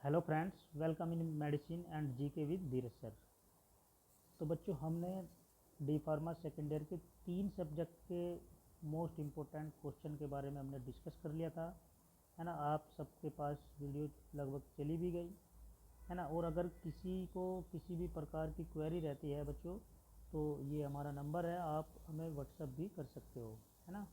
Hello friends, welcome in medicine and GK with Dheeraj sir. तो बच्चों, हमने D pharma second year के 3 subject के मोस्ट इम्पोर्टेंट क्वेश्चन के बारे में हमने डिस्कस कर लिया था, है ना। आप सबके पास वीडियो लगभग चली भी गई, है ना। और अगर किसी को किसी भी प्रकार की क्वेरी रहती है बच्चों, तो ये हमारा नंबर है, आप हमें व्हाट्सअप भी कर सकते हो, है ना।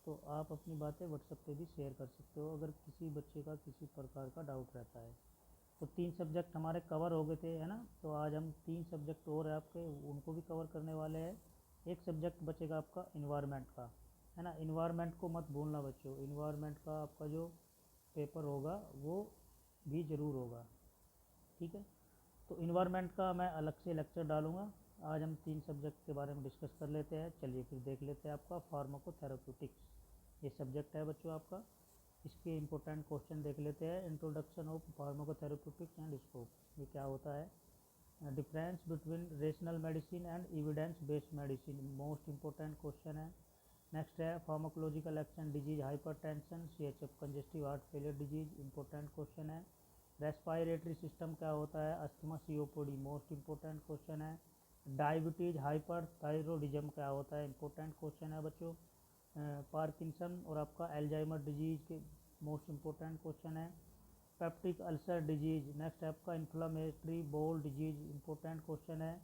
तो आप अपनी बातें व्हाट्सएप पे भी शेयर कर सकते हो अगर किसी बच्चे का किसी प्रकार का डाउट रहता है। तो 3 सब्जेक्ट हमारे कवर हो गए थे, है ना। तो आज हम 3 सब्जेक्ट और है आपके, उनको भी कवर करने वाले हैं। एक सब्जेक्ट बचेगा आपका इन्वायरमेंट का, है ना। इन्वायरमेंट को मत भूलना बच्चों, इन्वायरमेंट का आपका जो पेपर होगा वो भी ज़रूर होगा, ठीक है। तो इन्वायरमेंट का मैं अलग से लेक्चर डालूंगा। आज हम 3 सब्जेक्ट के बारे में डिस्कस कर लेते हैं। चलिए फिर देख लेते हैं आपका फार्माकोथेरेप्यूटिक्स, ये सब्जेक्ट है बच्चों आपका। इसके इम्पोर्टेंट क्वेश्चन देख लेते हैं। इंट्रोडक्शन ऑफ फार्माकोथेरेप्यूटिक्स एंड स्कोप, ये क्या होता है। Difference between rational medicine and evidence based medicine, most important question है। नेक्स्ट है pharmacological action disease hypertension CHF congestive heart failure disease, important question है। रेस्पायरेटरी सिस्टम क्या होता है, asthma COPD, most important question है। डायबिटीज हाइपरथायरॉयडिज्म क्या होता है, इंपॉर्टेंट क्वेश्चन है बच्चों। पार्किंसन और आपका एल्जाइमर डिजीज के मोस्ट इम्पोर्टेंट क्वेश्चन है। पेप्टिक अल्सर डिजीज, नेक्स्ट आपका इन्फ्लामेटरी बोल डिजीज, इंपॉर्टेंट क्वेश्चन है।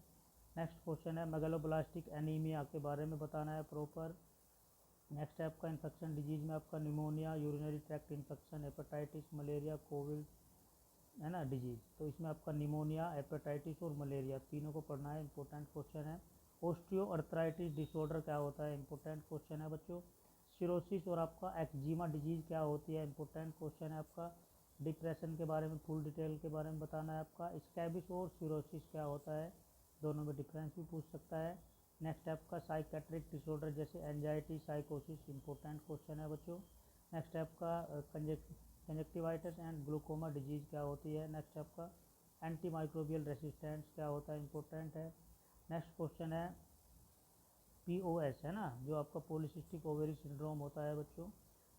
नेक्स्ट क्वेश्चन है मेगालोब्लास्टिक एनीमिया के बारे में बताना है प्रॉपर। नेक्स्ट है आपका इन्फेक्शन डिजीज में आपका pneumonia, urinary tract infection, hepatitis, malaria, Covid, है ना, डिजीज। तो इसमें आपका निमोनिया, हेपेटाइटिस और मलेरिया तीनों को पढ़ना है, इंपॉर्टेंट क्वेश्चन है। ओस्टियो अर्थराइटिस डिसऑर्डर क्या होता है, इंपॉर्टेंट क्वेश्चन है बच्चों। सिरोसिस और आपका एक्जिमा डिजीज क्या होती है, इंपॉर्टेंट क्वेश्चन है आपका। डिप्रेशन के बारे में फुल डिटेल के बारे में बताना है आपका। स्कैबिस और सिरोसिस क्या होता है, दोनों में डिफरेंस भी पूछ सकता है। नेक्स्ट आपका साइकेट्रिक डिसऑर्डर जैसे एंजाइटी, साइकोसिस, इंपॉर्टेंट क्वेश्चन है बच्चों। नेक्स्ट आपका कंजक्टिवाइटिस एंड ग्लूकोमा डिजीज क्या होती है। नेक्स्ट आपका एंटी माइक्रोबियल रेसिस्टेंस क्या होता है, इंपॉर्टेंट है। नेक्स्ट क्वेश्चन है POS, है ना, जो आपका पॉलीसिस्टिक ओवेरी सिंड्रोम होता है बच्चों।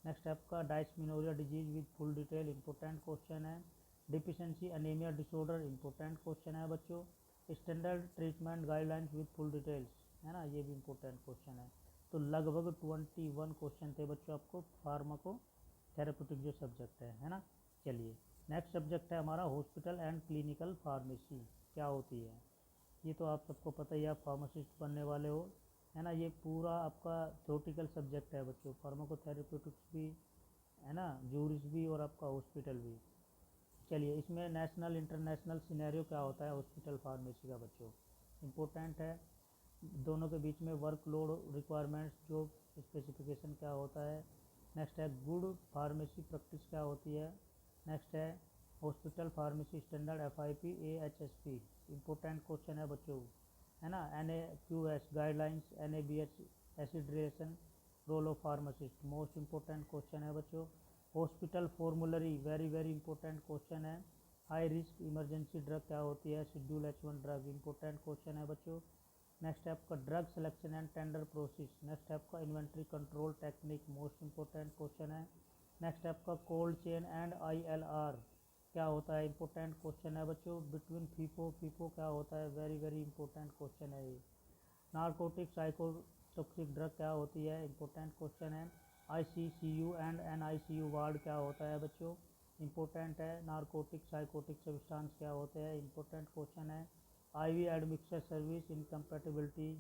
नेक्स्ट आपका dysmenorrhoea disease with full detail, important question है। Deficiency anaemia disorder, important question है बच्चों। Standard treatment guidelines with full details, है ना, ये भी इंपॉर्टेंट क्वेश्चन है। तो लगभग 21 क्वेश्चन थे बच्चों आपको फार्माको थेरेप्यूटिक जो सब्जेक्ट है ना। चलिए नेक्स्ट सब्जेक्ट है हमारा हॉस्पिटल एंड क्लिनिकल फार्मेसी, क्या होती है। ये तो आप सबको पता ही है, आप फार्मासिस्ट बनने वाले हो, है ना। ये पूरा आपका थ्योरेटिकल सब्जेक्ट है बच्चों, फार्माकोथेरेप्यूटिक्स भी, है ना, जूरिस भी और आपका हॉस्पिटल भी। चलिए इसमें नेशनल इंटरनेशनल सिनेरियो क्या होता है हॉस्पिटल फार्मेसी का बच्चों, इम्पोर्टेंट है। दोनों के बीच में वर्कलोड रिक्वायरमेंट्स जो स्पेसिफिकेशन क्या होता है। नेक्स्ट है गुड फार्मेसी प्रैक्टिस क्या होती है। नेक्स्ट है hospital pharmacy standard FIP AHSP, important question है बच्चों, है ना। NAQS गाइडलाइंस, NABH एसिड्रेशन, role of pharmacist, most important question है बच्चों। Hospital formulary very very important question है। हाई रिस्क इमरजेंसी ड्रग क्या होती है, schedule H1 drug, important question है बच्चों। नेक्स्ट है आपका drug selection and tender process. Next है आपका inventory control technique, most important question है। नेक्स्ट है आपका कोल्ड चेन एंड ILR क्या होता है, इंपॉर्टेंट क्वेश्चन है बच्चों। बिटवीन फीफो फीफो क्या होता है, वेरी वेरी इंपॉर्टेंट क्वेश्चन है ये। नारकोटिक साइकोटॉक्सिक ड्रग क्या होती है, इंपॉर्टेंट क्वेश्चन है। ICCU एंड NICU वार्ड क्या होता है बच्चों, इंपॉर्टेंट है। नारकोटिक साइकोटिक सब्सटेंस क्या होते हैं, इंपॉर्टेंट क्वेश्चन है। IV admixture service incompatibility.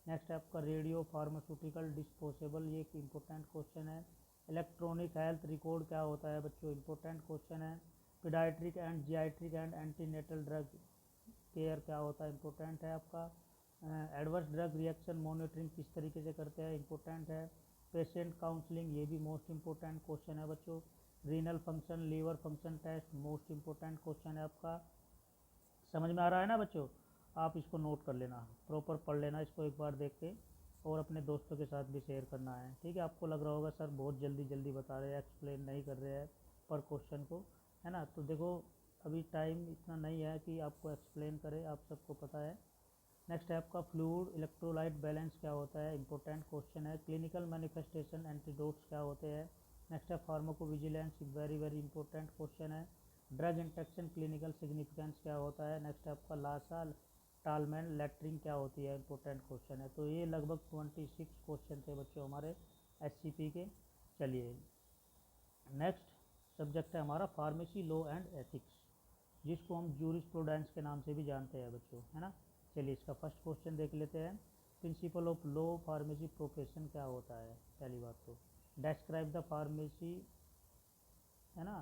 Next आपका रेडियो फार्मास्यूटिकल डिस्पोजेबल, ये एक इंपॉर्टेंट क्वेश्चन है। इलेक्ट्रॉनिक हेल्थ रिकॉर्ड क्या होता है बच्चों, इंपॉर्टेंट क्वेश्चन है। Paediatric and geriatric and antenatal drug care क्या होता है, इंपॉर्टेंट है आपका। एडवर्स ड्रग रिएक्शन मॉनिटरिंग किस तरीके से करते हैं, इंपॉर्टेंट है। पेशेंट काउंसलिंग, ये भी मोस्ट इंपॉर्टेंट क्वेश्चन है बच्चों। Renal function liver function test, most important question है आपका। समझ में आ रहा है ना बच्चों, आप इसको नोट कर लेना, प्रॉपर पढ़ लेना इसको एक बार देख के, और अपने दोस्तों के साथ भी शेयर करना है, ठीक है। आपको लग रहा होगा सर बहुत जल्दी जल्दी बता रहे हैं, एक्सप्लेन नहीं कर रहे हैं पर क्वेश्चन को, है ना। तो देखो अभी टाइम इतना नहीं है कि आपको एक्सप्लेन करे, आप सबको पता है। नेक्स्ट है आपका फ्लूइड इलेक्ट्रोलाइट बैलेंस क्या होता है, इंपॉर्टेंट क्वेश्चन है। क्लिनिकल मैनिफेस्टेशन एंटीडोट्स क्या होते हैं। नेक्स्ट है pharmacovigilance, very very important question है। ड्रग इंटरेक्शन क्लिनिकल सिग्निफिकेंस क्या होता है। नेक्स्ट है आपका लासा टालमैन लेटरिंग क्या होती है, इंपॉर्टेंट क्वेश्चन है। तो ये लगभग 26 क्वेश्चन थे बच्चों हमारे एससीपी के। चलिए नेक्स्ट सब्जेक्ट है हमारा फार्मेसी लॉ एंड एथिक्स, जिसको हम जूरिस्प्रूडेंस के नाम से भी जानते हैं बच्चों, है ना। चलिए इसका फर्स्ट क्वेश्चन देख लेते हैं। Principle of law pharmacy profession क्या होता है। पहली बात तो डेस्क्राइब द फार्मेसी, है ना,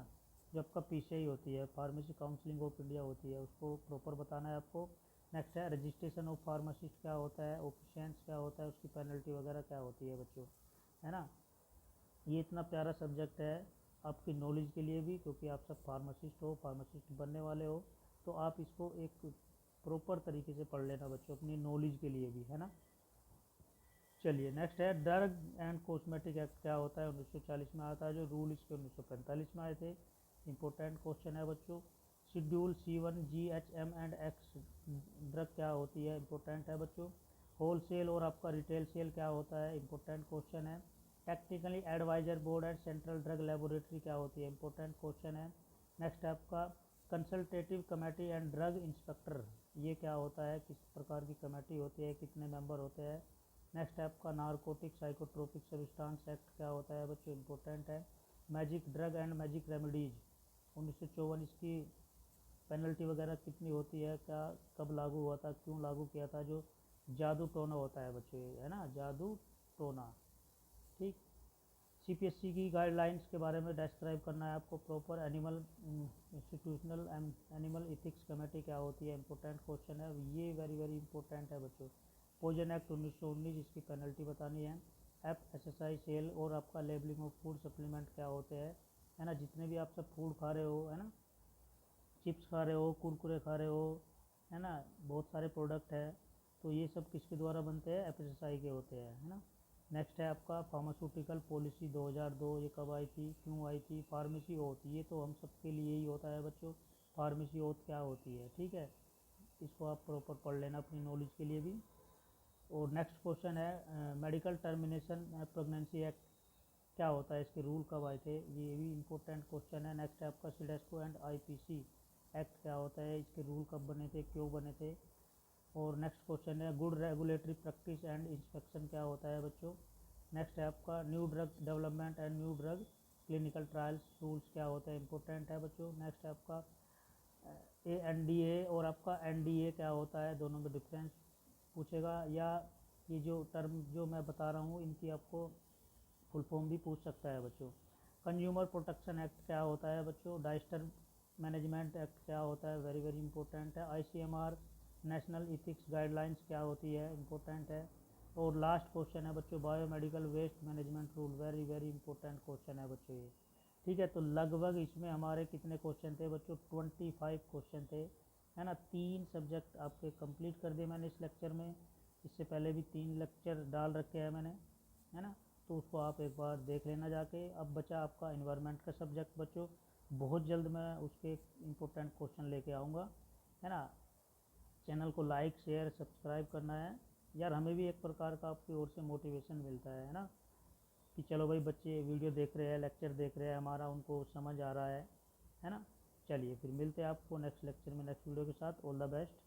जो आपका पीसीआई होती है, फार्मेसी काउंसिलिंग ऑफ इंडिया होती है, उसको प्रॉपर बताना है आपको। नेक्स्ट है रजिस्ट्रेशन ऑफ फार्मासिस्ट क्या होता है, ऑफिशियंस क्या होता है, उसकी पेनल्टी वगैरह क्या होती है बच्चों, है ना। ये इतना प्यारा सब्जेक्ट है आपकी नॉलेज के लिए भी, क्योंकि आप सब फार्मासिस्ट हो, फार्मासिस्ट बनने वाले हो, तो आप इसको एक प्रॉपर तरीके से पढ़ लेना बच्चों, अपनी नॉलेज के लिए भी, है ना। चलिए नेक्स्ट है ड्रग एंड कॉस्मेटिक एक्ट क्या होता है, 1940 में आता है, जो रूल इसके 1945 में आए थे। इंपॉर्टेंट क्वेश्चन है बच्चों। Schedule C1 GHM and x drug क्या होती है, इंपॉर्टेंट है बच्चों। होल सेल और आपका रिटेल सेल क्या होता है, इंपॉर्टेंट क्वेश्चन है। Technically advisor board and central drug laboratory क्या होती है, इंपॉर्टेंट क्वेश्चन है। नेक्स्ट है आपका consultative committee and drug inspector, ये क्या होता है, किस प्रकार की कमेटी होती है, कितने मेंबर होते हैं। नेक्स्ट है आपका नारकोटिक साइकोट्रोपिक सब्सटेंस एक्ट क्या होता है बच्चों, इंपॉर्टेंट है। Magic drug and magic remedies 1954, इसकी पेनल्टी वगैरह कितनी होती है, क्या कब लागू हुआ था, क्यों लागू किया था, जो जादू टोना होता है बच्चों, है ना, जादू टोना। ठीक। सीपीएससी की गाइडलाइंस के बारे में डिस्क्राइब करना है आपको proper. Animal institutional animal ethics committee क्या होती है, इंपॉर्टेंट क्वेश्चन है, ये वेरी वेरी इंपॉर्टेंट है बच्चों। पॉइजन एक्ट 1919, इसकी पेनल्टी बतानी है। FSSAI सेल और आपका लेबलिंग ऑफ फूड सप्लीमेंट क्या होते हैं, है ना। जितने भी आप सब फूड खा रहे हो, है ना, चिप्स खा रहे हो, कुरकुरे खा रहे हो, है ना, बहुत सारे प्रोडक्ट है, तो ये सब किसके द्वारा बनते हैं, FSSAI के होते हैं, है ना। नेक्स्ट है आपका फार्मास्यूटिकल पॉलिसी 2002, ये कब आई थी, क्यों आई थी। फार्मेसी ओथ, ये तो हम सबके लिए ही होता है बच्चों, फार्मेसी ओथ क्या होती है, ठीक है, इसको आप प्रॉपर पढ़ लेना अपनी नॉलेज के लिए भी। और नेक्स्ट क्वेश्चन है मेडिकल टर्मिनेशन प्रेगनेंसी एक्ट क्या होता है, इसके रूल कब आए थे, ये भी इंपॉर्टेंट क्वेश्चन है। नेक्स्ट है आपका सिडेस्को एंड IPC एक्ट क्या होता है, इसके रूल कब बने थे, क्यों बने थे। और नेक्स्ट क्वेश्चन है good regulatory practice and inspection क्या होता है बच्चों। नेक्स्ट है आपका new drug development and new drug clinical trials rules क्या होता है, इंपॉर्टेंट है बच्चों। नेक्स्ट है आपका ANDA और आपका NDA क्या होता है, दोनों में डिफरेंस पूछेगा, या ये जो टर्म जो मैं बता रहा हूँ इनकी आपको फुल फॉर्म भी पूछ सकता है बच्चों। कंज्यूमर प्रोटेक्शन एक्ट क्या होता है बच्चों। डाइस्टर मैनेजमेंट एक्ट क्या होता है, वेरी वेरी इंपॉर्टेंट है। ICMR नेशनल इथिक्स गाइडलाइंस क्या होती है, इंपॉर्टेंट है। और लास्ट क्वेश्चन है बच्चों biomedical waste management rule, very very important question है बच्चों ये, ठीक है। तो लगभग इसमें हमारे कितने क्वेश्चन थे बच्चों, 25 क्वेश्चन थे, है ना। 3 सब्जेक्ट आपके कंप्लीट कर दिए मैंने इस लेक्चर में, इससे पहले भी 3 लेक्चर डाल रखे हैं मैंने, है ना। तो उसको आप एक बार देख लेना जाके। अब बचा आपका इन्वायरमेंट का सब्जेक्ट बच्चों, बहुत जल्द मैं उसके इम्पोर्टेंट क्वेश्चन लेके आऊँगा, है ना। चैनल को लाइक शेयर सब्सक्राइब करना है यार, हमें भी एक प्रकार का आपकी ओर से मोटिवेशन मिलता है ना, कि चलो भाई बच्चे वीडियो देख रहे हैं, लेक्चर देख रहे हैं हमारा, उनको समझ आ रहा है ना। चलिए फिर मिलते हैं आपको नेक्स्ट लेक्चर में नेक्स्ट वीडियो के साथ। All the best.